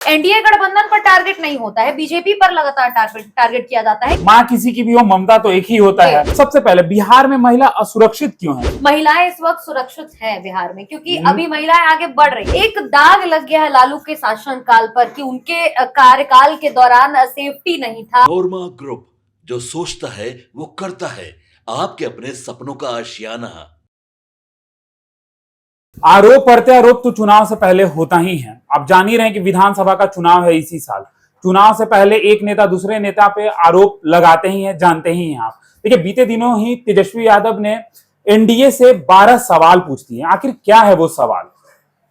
NDA गठबंधन पर target नहीं होता है, बीजेपी पर लगातार टारगेट किया जाता है। माँ किसी की भी हो, ममता तो एक ही होता है। सबसे पहले बिहार में महिला असुरक्षित क्यों है? महिलाएं इस वक्त सुरक्षित हैं बिहार में, क्योंकि अभी महिलाएं आगे बढ़ रही। एक दाग लग गया है लालू के शासनकाल पर कि उनके कार्यकाल के दौरान सेफ्टी नहीं था। नोरमा ग्रुप, जो सोचता है वो करता है, आपके अपने सपनों का आशियाना। आरोप प्रत्यारोप तो चुनाव से पहले होता ही है। आप जान ही रहे हैं कि विधानसभा का चुनाव है इसी साल। चुनाव से पहले एक नेता दूसरे नेता पे आरोप लगाते ही हैं, जानते ही हैं आप। देखिए, बीते दिनों ही तेजस्वी यादव ने एनडीए से 12 सवाल पूछ दिए। आखिर क्या है वो सवाल?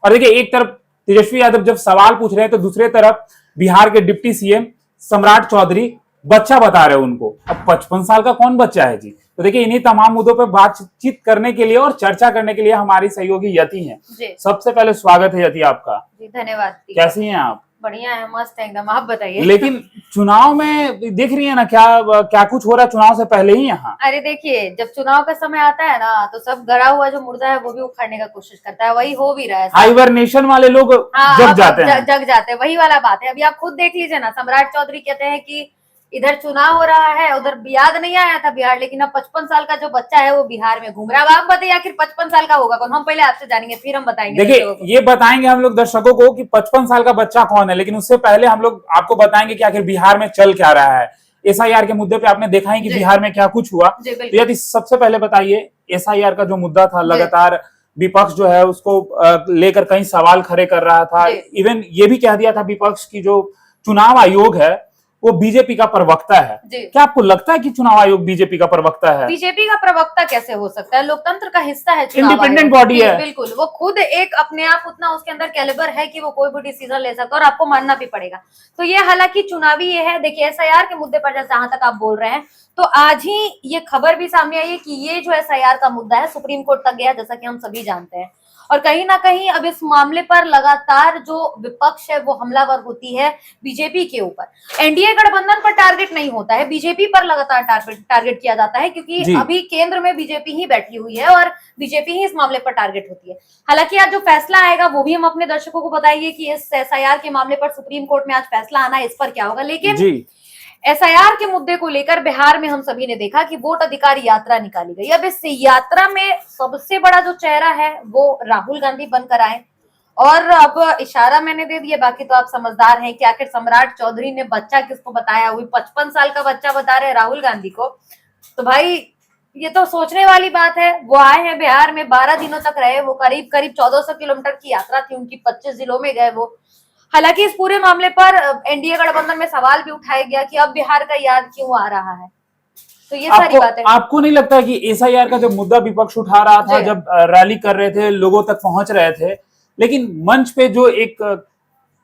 और देखिए, एक तरफ तेजस्वी यादव जब सवाल पूछ रहे हैं तो दूसरे तरफ बिहार के डिप्टी सीएम सम्राट चौधरी बच्चा बता रहे हैं उनको। अब 55 साल का कौन बच्चा है जी? तो देखिए, इन्हीं तमाम मुद्दों पर बातचीत करने के लिए और चर्चा करने के लिए हमारी सहयोगी यति हैं। सबसे पहले स्वागत है यति आपका। जी धन्यवाद। कैसी हैं आप? बढ़िया है, मस्त है एकदम। आप बताइए। लेकिन चुनाव में देख रही है ना क्या कुछ हो रहा है चुनाव से पहले ही यहाँ। अरे देखिए, जब चुनाव का समय आता है ना तो सब गड़ा हुआ जो मुर्दा है वो भी उखाड़ने का कोशिश करता है। वही हो भी रहा है। हाइबरनेशन वाले लोग जग जाते हैं। जग जाते हैं, वही वाला बात है। अभी आप खुद देख लीजिए ना, सम्राट चौधरी कहते हैं कि इधर चुनाव हो रहा है, उधर याद नहीं आया था बिहार, लेकिन अब 55 साल का जो बच्चा है वो बिहार में घूम रहा है। आप बताइए आखिर 55 साल का होगा कौन? हम पहले आपसे जानेंगे, फिर हम बताएंगे। देखिए, ये बताएंगे हम लोग दर्शकों को कि 55 साल का बच्चा कौन है, लेकिन उससे पहले हम लोग आपको बताएंगे कि आखिर बिहार में चल क्या रहा है। एसआईआर के मुद्दे पे आपने देखा है कि बिहार में क्या कुछ हुआ। तो यदि सबसे पहले बताइए, एसआईआर का जो मुद्दा था, लगातार विपक्ष जो है उसको लेकर कई सवाल खड़े कर रहा था। इवन ये भी कह दिया था विपक्ष की जो चुनाव आयोग है वो बीजेपी का प्रवक्ता है। क्या आपको लगता है कि चुनाव आयोग बीजेपी का प्रवक्ता है? बीजेपी का प्रवक्ता कैसे हो सकता है? लोकतंत्र का हिस्सा है, इंडिपेंडेंट बॉडी है। बिल्कुल, वो खुद एक अपने आप उतना उसके अंदर कैलिबर है कि वो कोई भी डिसीजन ले सकता है और आपको मानना भी पड़ेगा। तो ये हालांकि चुनावी ये है। देखिए, एसआईआर के मुद्दे पर जहां तक आप बोल रहे हैं, तो आज ही ये खबर भी सामने आई है कि ये जो एसआईआर का मुद्दा है सुप्रीम कोर्ट तक गया, जैसा कि हम सभी जानते हैं। और कहीं ना कहीं अब इस मामले पर लगातार जो विपक्ष है वो हमलावर होती है बीजेपी के ऊपर। एनडीए गठबंधन पर टारगेट नहीं होता है, बीजेपी पर लगातार टारगेट किया जाता है, क्योंकि अभी केंद्र में बीजेपी ही बैठी हुई है और बीजेपी ही इस मामले पर टारगेट होती है। हालांकि आज जो फैसला आएगा वो भी हम अपने दर्शकों को बताएंगे कि इस एसआईआर के मामले पर सुप्रीम कोर्ट में आज फैसला आना है, इस पर क्या होगा। लेकिन एसआईआर के मुद्दे को लेकर बिहार में हम सभी ने देखा कि वोट अधिकार यात्रा निकाली गई। अब इस यात्रा में सबसे बड़ा जो चेहरा है वो राहुल गांधी बनकर आए और अब इशारा मैंने दे दिया, बाकी तो आप समझदार हैं कि आखिर सम्राट चौधरी ने बच्चा किसको बताया। हुई 55 साल का बच्चा बता रहे राहुल गांधी को। तो भाई ये तो सोचने वाली बात है। वो आए हैं बिहार में, 12 दिनों तक रहे। वो करीब 1400 किलोमीटर की यात्रा थी उनकी, 25 जिलों में गए वो। हालांकि इस पूरे मामले पर एनडीए गठबंधन में सवाल भी उठाया गया कि अब बिहार का याद क्यों आ रहा है। तो ये सारी बातें आपको नहीं लगता कि एसआईआर का जो मुद्दा विपक्ष उठा रहा था, जब रैली कर रहे थे, लोगों तक पहुंच रहे थे, लेकिन मंच पे जो एक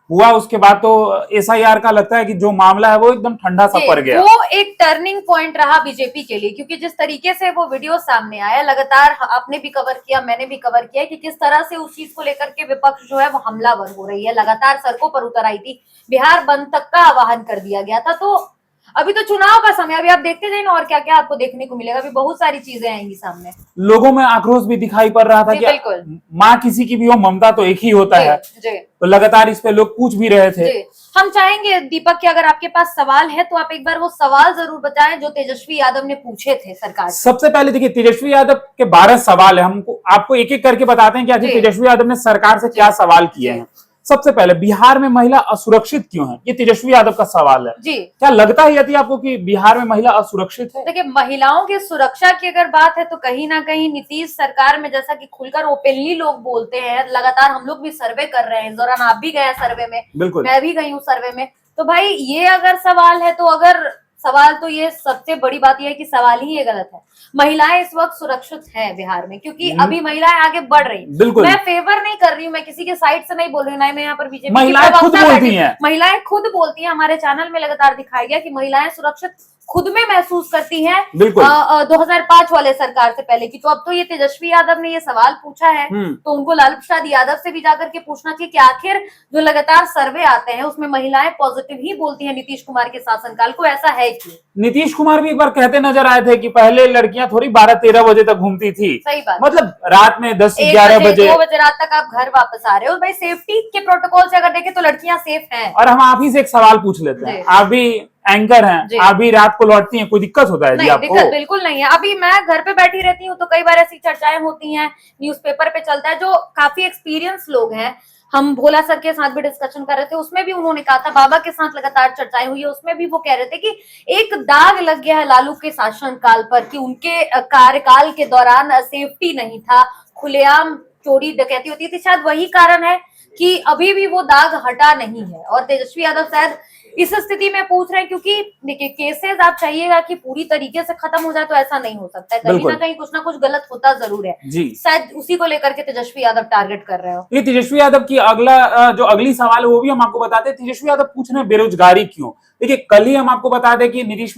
हुआ उसके बाद तो एसआईआर का लगता है कि जो मामला है वो एकदम ठंडा सा पड़ गया। वो एक टर्निंग पॉइंट रहा बीजेपी के लिए, क्योंकि जिस तरीके से वो वीडियो सामने आया, लगातार आपने भी कवर किया, मैंने भी कवर किया कि किस तरह से उस चीज को लेकर के विपक्ष जो है वो हमलावर हो रही है। लगातार सड़कों पर उतर आई थी, बिहार बंद तक का आह्वान कर दिया गया था। तो अभी तो चुनाव का समय, अभी आप देखते जाइए और क्या क्या आपको देखने को मिलेगा। अभी बहुत सारी चीजें आएंगी सामने। लोगों में आक्रोश भी दिखाई पड़ रहा था कि माँ किसी की भी हो, ममता तो एक ही होता है। तो लगातार इस पे लोग पूछ भी रहे थे। हम चाहेंगे दीपक कि अगर आपके पास सवाल है तो आप एक बार वो सवाल जरूर बताएं जो तेजस्वी यादव ने पूछे थे सरकार से। सबसे पहले देखिए, तेजस्वी यादव के 12 सवाल है। हमको आपको एक एक करके बताते हैं कि आखिर तेजस्वी यादव ने सरकार से क्या सवाल किए हैं। सबसे पहले, बिहार में महिला असुरक्षित क्यों है? ये तेजस्वी यादव का सवाल है। क्या लगता है यदि आपको कि बिहार में महिला असुरक्षित है? देखिए, महिलाओं की सुरक्षा की अगर बात है तो कहीं ना कहीं नीतीश सरकार में, जैसा कि खुलकर ओपनली लोग बोलते हैं, लगातार हम लोग भी सर्वे कर रहे हैं, इस दौरान आप भी गए सर्वे में, मैं भी गई हूँ सर्वे में। तो भाई ये अगर सवाल है तो अगर सवाल तो ये सबसे बड़ी बात यह है कि सवाल ही ये गलत है। महिलाएं इस वक्त सुरक्षित हैं बिहार में, क्योंकि अभी महिलाएं आगे बढ़ रही हैं। मैं फेवर नहीं कर रही हूँ, मैं किसी के साइड से नहीं बोल रही हूँ, ना मैं यहाँ पर बीजेपी। महिलाएं खुद बोलती हैं, महिलाएं खुद बोलती हैं। हमारे चैनल में लगातार दिखाया गया कि महिलाएं सुरक्षित खुद में महसूस करती हैं बिल्कुल 2005 वाले सरकार से पहले की। तो अब तो ये तेजस्वी यादव ने ये सवाल पूछा है, तो उनको लालू प्रसाद यादव से भी जाकर के पूछना चाहिए कि आखिर जो लगातार सर्वे आते हैं उसमें महिलाएं पॉजिटिव ही बोलती हैं नीतीश कुमार के शासनकाल को, ऐसा है क्यों? नीतीश कुमार भी एक बार कहते नजर आए थे कि पहले लड़कियां थोड़ी 12-13 बजे तक घूमती थी। सही बात, मतलब रात में 10-11 बजे 2 बजे रात तक आप घर वापस आ रहे हो। भाई सेफ्टी के प्रोटोकॉल से अगर देखें तो लड़कियां सेफ हैं। और हम आप ही से एक सवाल पूछ लेते हैं, आप भी एंकर हैं, आप भी रात को लौटती हैं, कोई दिक्कत होता है जी नहीं, आपको? दिक्कत बिल्कुल नहीं है। अभी मैं घर पे बैठी रहती हूँ तो कई बार ऐसी चर्चाएं होती हैं, न्यूज़पेपर पे चलता है, जो काफी एक्सपीरियंस लोग हैं। हम भोला सर के साथ भी डिस्कशन कर रहे थे, उसमें भी उन्होंने कहा था, बाबा के साथ लगातार चर्चाएं हुई है, उसमें भी वो कह रहे थे कि एक दाग लग गया है लालू के शासनकाल पर कि उनके कार्यकाल के दौरान सेफ्टी नहीं था, खुलेआम चोरी डकैती होती थी। शायद वही कारण है कि अभी भी वो दाग हटा नहीं है। और तेजस्वी यादव शायद इस स्थिति में पूछ रहे हैं क्योंकि देखिए केसेस आप चाहिएगा कि पूरी तरीके से खत्म हो जाए तो ऐसा नहीं हो सकता है, कहीं ना कहीं कुछ ना कुछ गलत होता जरूर है जी। शायद उसी को लेकर के तेजस्वी यादव टारगेट कर रहे हो। ये तेजस्वी यादव की जो अगली सवाल है वो भी हम आपको बताते हैं। तेजस्वी यादव पूछ रहे हैं बेरोजगारी क्यों। देखिए कल ही हम आपको बता दें कि नीतीश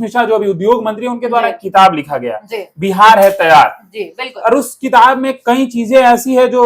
मिश्रा जो अभी उद्योग मंत्री है, उनके द्वारा किताब लिखा गया, बिहार है तैयार जी, बिल्कुल। और उस किताब में कई चीजें ऐसी है जो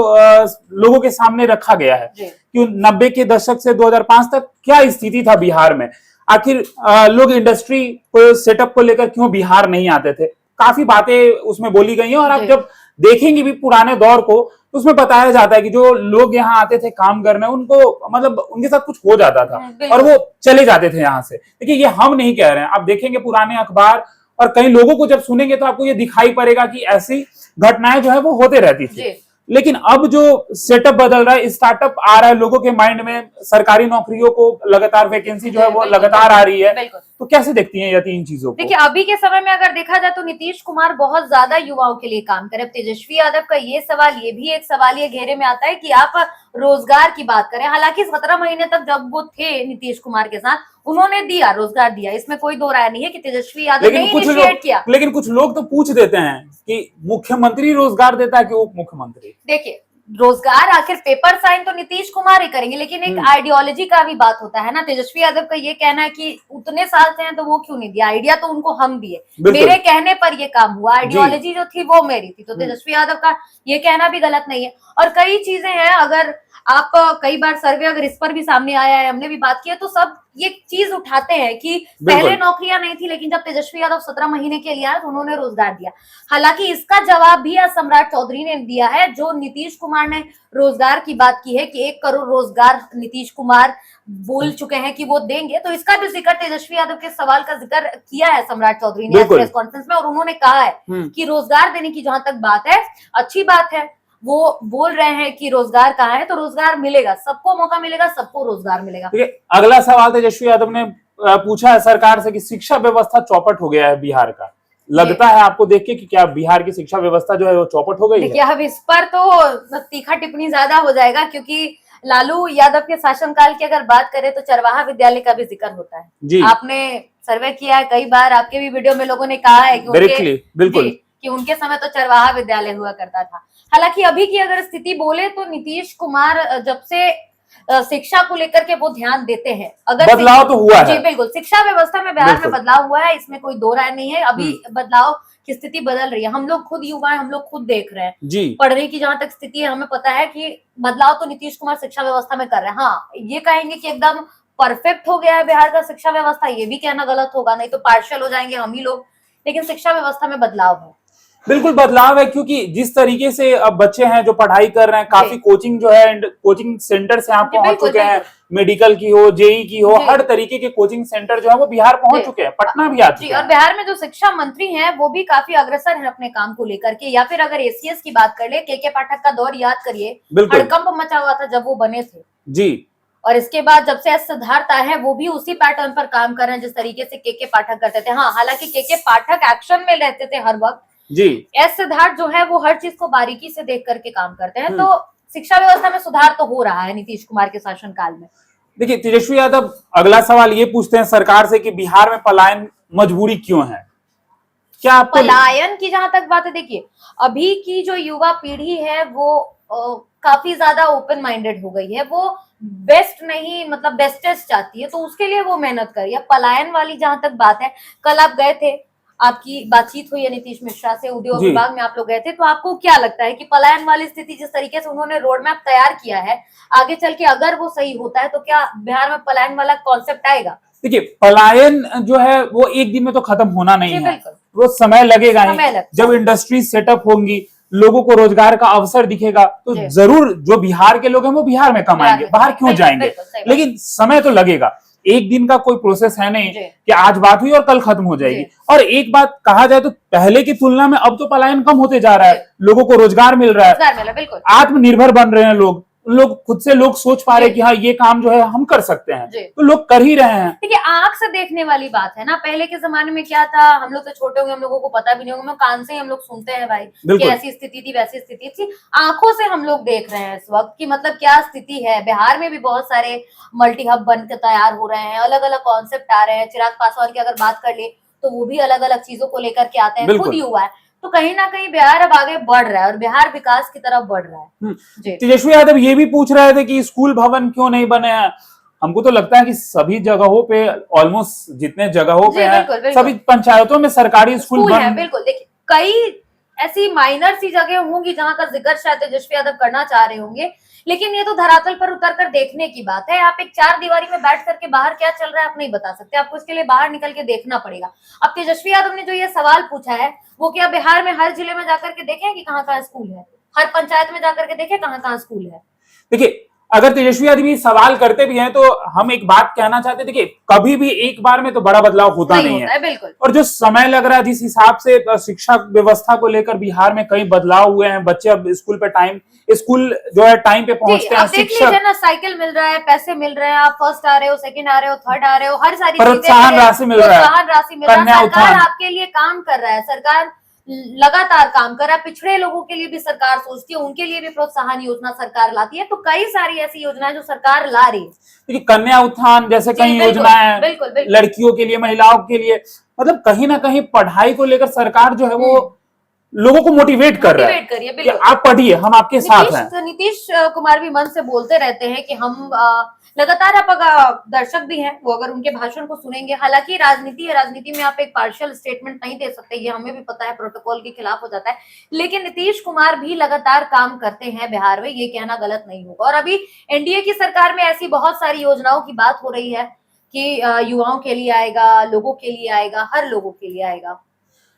लोगों के सामने रखा गया है कि 90 के दशक से 2005 तक क्या स्थिति था बिहार में, आखिर लोग इंडस्ट्री को सेटअप को लेकर क्यों बिहार नहीं आते थे। काफी बातें उसमें बोली गई हैं और आप जब देखेंगे भी पुराने दौर को तो उसमें बताया जाता है कि जो लोग यहाँ आते थे काम करने, उनको मतलब उनके साथ कुछ हो जाता था और वो चले जाते थे यहाँ से। देखिए ये हम नहीं कह रहे हैं, आप देखेंगे पुराने अखबार और कई लोगों को जब सुनेंगे तो आपको ये दिखाई पड़ेगा कि ऐसी घटनाएं जो है वो होते रहती थी। लेकिन अब जो सेटअप बदल रहा है, स्टार्टअप आ रहा है लोगों के माइंड में, सरकारी नौकरियों को लगातार वैकेंसी जो है वो लगातार आ रही है, तो कैसे देखती हैं ये तीन चीजों को? देखिए अभी के समय में अगर देखा जाए तो नीतीश कुमार बहुत ज्यादा युवाओं के लिए काम करे। तेजस्वी यादव का ये सवाल, ये भी एक सवाल ये घेरे में आता है कि आप रोजगार की बात करें। हालांकि 17 महीने तक जब वो थे नीतीश कुमार के साथ, उन्होंने दिया, रोजगार दिया, इसमें कोई दो राय नहीं है कि तेजस्वी यादव ने इनिशिएट किया। लेकिन कुछ लोग तो पूछ देते हैं कि मुख्यमंत्री रोजगार देता है कि उप मुख्यमंत्री? देखिए रोजगार आखिर पेपर साइन तो नीतीश कुमार ही करेंगे, लेकिन एक आइडियोलॉजी का भी बात होता है ना। तेजस्वी यादव का ये कहना है कि उतने साल से हैं तो वो क्यों नहीं दिया, आइडिया तो उनको हम दिए, मेरे कहने पर ये काम हुआ, आइडियोलॉजी जो थी वो मेरी थी। तो तेजस्वी यादव का ये कहना भी गलत नहीं है। और कई चीजें हैं, अगर आप कई बार सर्वे अगर इस पर भी सामने आया है, हमने भी बात की है, तो सब ये चीज उठाते हैं कि पहले नौकरियां नहीं थी, लेकिन जब तेजस्वी यादव 17 महीने के लिए आए तो उन्होंने रोजगार दिया। हालांकि इसका जवाब भी आज सम्राट चौधरी ने दिया है। जो नीतीश कुमार ने रोजगार की बात की है कि 1 करोड़ रोजगार नीतीश कुमार बोल चुके हैं कि वो देंगे, तो इसका भी जिक्र तेजस्वी यादव के सवाल का जिक्र किया है सम्राट चौधरी ने प्रेस कॉन्फ्रेंस में। और उन्होंने कहा है कि रोजगार देने की जहां तक बात है, अच्छी बात है, वो बोल रहे हैं कि रोजगार कहाँ है, तो रोजगार मिलेगा, सबको मौका मिलेगा, सबको रोजगार मिलेगा। अगला सवाल तेजस्वी यादव ने पूछा है सरकार से कि शिक्षा व्यवस्था चौपट हो गया है बिहार का, लगता है आपको देख के कि क्या बिहार की शिक्षा व्यवस्था जो है वो चौपट हो गई है? देखिए अब इस पर तो तीखा टिप्पणी ज्यादा हो जाएगा, क्योंकि लालू यादव के शासनकाल की अगर बात करें तो चरवाहा विद्यालय का भी जिक्र होता है। आपने सर्वे किया है कई बार, आपके भी वीडियो में लोगों ने कहा है कि बिल्कुल कि उनके समय तो चरवाहा विद्यालय हुआ करता था। हालांकि अभी की अगर स्थिति बोले तो नीतीश कुमार जब से शिक्षा को लेकर के वो ध्यान देते हैं, अगर बदलाव तो हुआ है। जी बिल्कुल, शिक्षा व्यवस्था में बिहार में बदलाव हुआ है, इसमें कोई दो राय नहीं है। अभी बदलाव की स्थिति बदल रही है, हम लोग खुद युवा हैं, हम लोग खुद देख रहे हैं जी। पढ़ने की जहां तक स्थिति है, हमें पता है कि बदलाव तो नीतीश कुमार शिक्षा व्यवस्था में कर रहे हैं। हाँ, ये कहेंगे कि एकदम परफेक्ट हो गया है बिहार का शिक्षा व्यवस्था, ये भी कहना गलत होगा, नहीं तो पार्शियल हो जाएंगे हम ही लोग। लेकिन शिक्षा व्यवस्था में बदलाव है, बिल्कुल बदलाव है, क्योंकि जिस तरीके से अब बच्चे हैं जो पढ़ाई कर रहे हैं, काफी कोचिंग जो है कोचिंग सेंटर से आप पहुंच चुके हैं, मेडिकल की हो, जेई की हो, हर तरीके के कोचिंग सेंटर जो है वो बिहार पहुंच चुके हैं, पटना भी आ चुके हैं। और बिहार में जो शिक्षा मंत्री हैं वो भी काफी अग्रसर हैं अपने काम को लेकर के। या फिर अगर एसीएस की बात कर ले, के पाठक का दौर याद करिए, हड़कंप मचा हुआ था जब वो बने थे जी। और इसके बाद जब से एस सिद्धार्थ आए हैं, वो भी उसी पैटर्न पर काम कर रहे हैं जिस तरीके से के पाठक करते थे। हाँ, हालांकि के पाठक एक्शन में रहते थे हर वक्त जी। एस सिद्धार्थ जो है वो हर चीज को बारीकी से देख करके काम करते हैं। तो शिक्षा व्यवस्था में सुधार तो हो रहा है नीतीश कुमार के शासनकाल में। देखिए तेजस्वी यादव अगला सवाल ये पूछते हैं सरकार से कि बिहार में पलायन मजबूरी क्यों है, क्या पलायन की जहां तक बात है, देखिए अभी की जो युवा पीढ़ी है वो काफी ज्यादा ओपन माइंडेड हो गई है। वो बेस्ट नहीं मतलब बेस्टेस्ट चाहती है, तो उसके लिए वो मेहनत करी। अब पलायन वाली जहां तक बात है, कल आप गए थे, आपकी बातचीत हुई है नीतीश मिश्रा से, उद्योग जी। विभाग में आप लोग गए थे, तो आपको क्या लगता है कि पलायन वाली स्थिति जिस तरीके से उन्होंने रोड मैप तैयार किया है, आगे चल के अगर वो सही होता है तो क्या बिहार में पलायन वाला कॉन्सेप्ट आएगा? देखिए, पलायन जो है वो एक दिन में तो खत्म होना नहीं जी है, बिल्कुल, वो समय लगेगा ही। समय लगता जब इंडस्ट्री सेटअप होंगी, लोगों को रोजगार का अवसर दिखेगा, तो जी। जरूर जो बिहार के लोग हैं वो बिहार में कमाएंगे, बिहार में बाहर क्यों बिल्कुल, जाएंगे। बिल्कुल, सही बात। लेकिन समय तो लगेगा, एक दिन का कोई प्रोसेस है नहीं जी। कि आज बात हुई और कल खत्म हो जाएगी। जी। और एक बात कहा जाए तो पहले की तुलना में अब तो पलायन कम होते जा रहा है, लोगों को रोजगार मिल रहा है, रोजगार मिला, बिल्कुल आत्मनिर्भर बन रहे हैं लोग, खुद से लोग सोच पा रहे हैं जी। कि हाँ ये काम जो है हम कर सकते हैं, जी। तो लोग कर ही रहे हैं। देखिए, आंख से देखने वाली बात है ना। पहले के जमाने में क्या था, हम लोग तो छोटे होंगे, हम लोगों को पता भी नहीं होगा, कान से ही हम लोग सुनते हैं भाई कि बिल्कुल। ऐसी स्थिति थी वैसी स्थिति थी। आंखों से हम लोग देख रहे हैं इस वक्त कि मतलब क्या स्थिति है। बिहार में भी बहुत सारे मल्टी हब बन के तैयार हो रहे हैं, अलग अलग कॉन्सेप्ट आ रहे हैं। चिराग पासवान की अगर बात कर ले तो वो भी अलग अलग चीजों को लेकर के आते हैं, खुद बिल्कुल। युवा है, तो कहीं ना कहीं बिहार अब आगे बढ़ रहा है और बिहार विकास की तरफ बढ़ रहा है। जी तेजस्वी यादव ये भी पूछ रहे थे कि स्कूल भवन क्यों नहीं बने हैं। हमको तो लगता है कि सभी जगहों पे, ऑलमोस्ट जितने जगहों जी, पे बिल्कुल, है, बिल्कुल। सभी पंचायतों में सरकारी स्कूल स्कूल है, बन। बिल्कुल। देखिए, कई ऐसी माइनर सी जगह होंगी जहां का जिक्र शायद तेजस्वी यादव करना चाह रहे होंगे, लेकिन ये तो धरातल पर उतर कर देखने की बात है। आप एक चार दीवारी में बैठ करके बाहर क्या चल रहा है आप नहीं बता सकते, आपको इसके लिए बाहर निकल के देखना पड़ेगा। अब तेजस्वी यादव ने जो ये सवाल पूछा है, वो क्या बिहार में हर जिले में जाकर के देखें कि कहाँ कहाँ स्कूल है, हर पंचायत में जाकर के देखें कहाँ कहाँ स्कूल है। देखिए, अगर तेजस्वी यादव ये सवाल करते भी हैं तो हम एक बात कहना चाहते हैं, देखिए कभी भी एक बार में तो बड़ा बदलाव होता नहीं होता है। है, बिल्कुल। और जो समय लग रहा है, जिस हिसाब से शिक्षा व्यवस्था को लेकर बिहार में कई बदलाव हुए हैं, बच्चे अब स्कूल जो है टाइम पे जी, पहुंचते हैं, अब देख लीजिए ना, साइकिल मिल रहा है, पैसे मिल रहे हैं, आप फर्स्ट आ रहे हो, सेकंड आ रहे हो, थर्ड आ रहे हो, हर सारी प्रोत्साहन राशि मिल रहा है, प्रोत्साहन राशि मिल रहा है। कन्या सरकार उत्थान। आपके लिए काम कर रहा है, सरकार लगातार काम कर रहा है। पिछड़े लोगों के लिए भी सरकार सोचती है, उनके लिए भी प्रोत्साहन योजना सरकार लाती है। तो कई सारी ऐसी योजनाएं जो सरकार ला रही है। देखिए, कन्या उत्थान जैसे जी, कई बिल्कुल, योजनाएं बिल्कुल, बिल्कुल। लड़कियों के लिए, महिलाओं के लिए, मतलब कहीं ना कहीं पढ़ाई को लेकर सरकार जो है वो लोगों को मोटिवेट कर रहा है मोटिवेट करिए, कि बिल्कुल। आप पढ़िए, हम आपके साथ हैं। नीतीश कुमार भी मन से बोलते रहते हैं कि हम लगातार, आप अगर दर्शक भी हैं वो अगर उनके भाषण को सुनेंगे, हालांकि राजनीति है, राजनीति में आप एक पार्शियल स्टेटमेंट नहीं दे सकते, ये हमें भी पता है, प्रोटोकॉल के खिलाफ हो जाता है, लेकिन नीतीश कुमार भी लगातार काम करते हैं बिहार में, ये कहना गलत नहीं होगा। और अभी एनडीए की सरकार में ऐसी बहुत सारी योजनाओं की बात हो रही है कि युवाओं के लिए आएगा, लोगों के लिए आएगा, हर लोगों के लिए आएगा।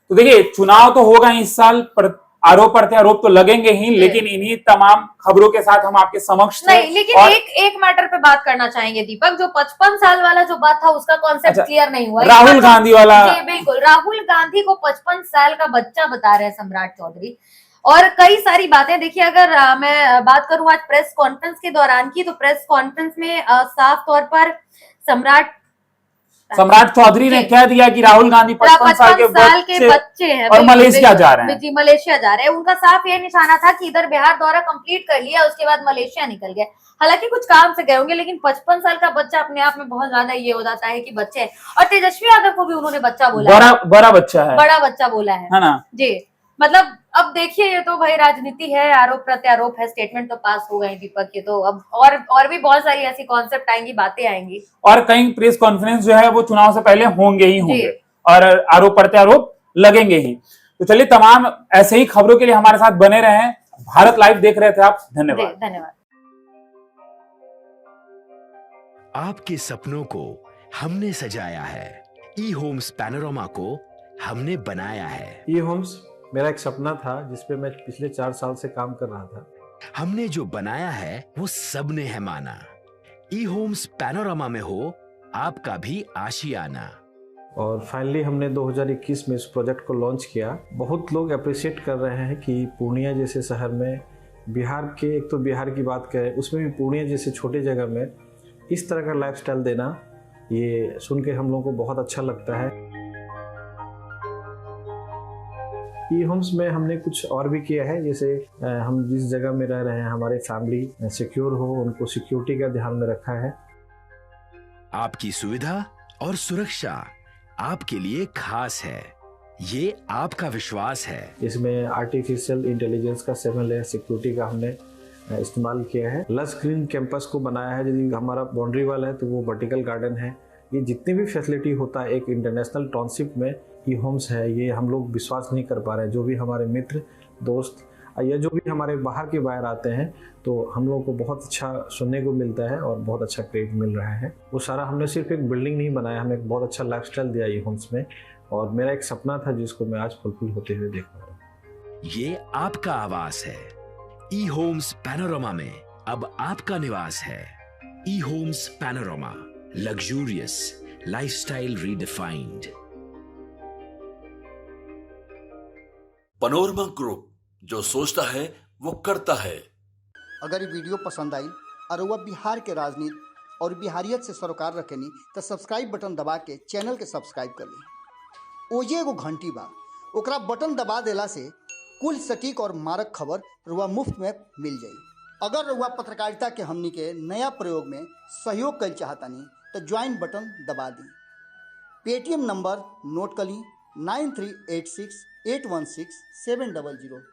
तो देखिए, चुनाव तो होगा इस साल, पर आरोप प्रत्यारोप तो लगेंगे ही, लेकिन इन्हीं तमाम खबरों के साथ हम आपके समक्ष थे। नहीं, लेकिन एक मैटर पे बात करना चाहेंगे दीपक, जो 55 साल वाला जो बात था उसका कॉन्सेप्ट क्लियर नहीं हुआ। राहुल गांधी वाला। जी बिल्कुल, राहुल गांधी को 55 साल का बच्चा बता रहे हैं सम्राट चौधरी, और कई सारी बातें। देखिए, अगर मैं बात करूं आज प्रेस कॉन्फ्रेंस के दौरान की, तो प्रेस कॉन्फ्रेंस में साफ तौर पर सम्राट चौधरी ने कह दिया कि राहुल गांधी 55 साल के बच्चे हैं और मलेशिया जा रहे हैं। जी, मलेशिया जा रहे हैं। उनका साफ ये निशाना था कि इधर बिहार दौरा कंप्लीट कर लिया, उसके बाद मलेशिया निकल गए। हालांकि कुछ काम से गए होंगे, लेकिन 55 साल का बच्चा अपने आप में बहुत ज्यादा ये हो जाता है कि बच्चे हैं। और तेजस्वी यादव को भी उन्होंने बच्चा बोला, बड़ा बच्चा है, बड़ा बच्चा बोला है ना जी। मतलब अब देखिए, ये तो भाई राजनीति है, आरोप प्रत्यारोप है, स्टेटमेंट तो पास हो गए दीपक के, तो अब और भी बहुत सारी ऐसी कॉन्सेप्ट आएंगी, बातें आएंगी, और कई प्रेस कॉन्फ्रेंस जो है वो चुनाव से पहले होंगे ही होंगे और आरोप प्रत्यारोप लगेंगे ही। तो चलिए, तमाम ऐसे ही खबरों के लिए हमारे साथ बने रहें। भारत लाइव देख रहे थे आप, धन्यवाद। धन्यवाद। आपके सपनों को हमने सजाया है, ई होम्स पैनोरामा को हमने बनाया है। ई होम्स मेरा एक सपना था जिसपे मैं पिछले 4 साल से काम कर रहा था। हमने जो बनाया है वो सबने है माना। ई होम्स पैनोरामा में हो आपका भी आशियाना। और फाइनली हमने 2021 में इस प्रोजेक्ट को लॉन्च किया। बहुत लोग अप्रिशिएट कर रहे हैं कि पूर्णिया जैसे शहर में, बिहार के, एक तो बिहार की बात करें उसमें भी पूर्णिया जैसे छोटे जगह में इस तरह का लाइफस्टाइल देना, ये सुन के हम लोगों को बहुत अच्छा लगता है। ई होम्स में हमने कुछ और भी किया है, जैसे हम जिस जगह में रह रहे हैं हमारे फैमिली सिक्योर हो, उनको सिक्योरिटी का ध्यान में रखा है। आपकी सुविधा और सुरक्षा आपके लिए खास है, ये आपका विश्वास है। इसमें आर्टिफिशियल इंटेलिजेंस का 7 लेयर सिक्योरिटी का हमने इस्तेमाल किया है। लस ग्रीन कैंपस को बनाया है। यदि हमारा बाउंड्री वाल है तो वो वर्टिकल गार्डन है। ये जितनी भी फैसिलिटी होता है एक इंटरनेशनल टाउनशिप में ई होम्स है, ये हम लोग विश्वास नहीं कर पा रहे हैं। जो भी हमारे मित्र दोस्त या जो भी हमारे बाहर के बाहर आते हैं तो हम लोगों को बहुत अच्छा सुनने को मिलता है और बहुत अच्छा क्रेडिट मिल रहा है। वो सारा हमने सिर्फ एक बिल्डिंग नहीं बनाया, हमें एक बहुत अच्छा लाइफस्टाइल दिया ई होम्स में, और मेरा एक सपना था जिसको मैं आज फुलफिल होते हुए देख पा रहा हूँ। ये आपका आवास है। ई होम्स पैनोरमा में अब आपका निवास है। E Homes Panorama, luxurious lifestyle redefined. Panorama group, जो सोचता है वो करता है। अगर ये वीडियो पसंद आई और वह बिहार के राजनीति और बिहारियत से सरोकार रखेनी तो सब्सक्राइब बटन दबा के चैनल के सब्सक्राइब कर ली। ओजे एगो घंटी बा, ओकरा बटन दबा देला से कुल सटीक और मारक खबर रुआ मुफ्त में मिल जाई। अगर रुआ पत्रकारिता के हमनी के नया प्रयोग में सहयोग कर चाहतानी तो ज्वाइन बटन दबा दी। पेटीएम नंबर नोट कर ली 9386816700।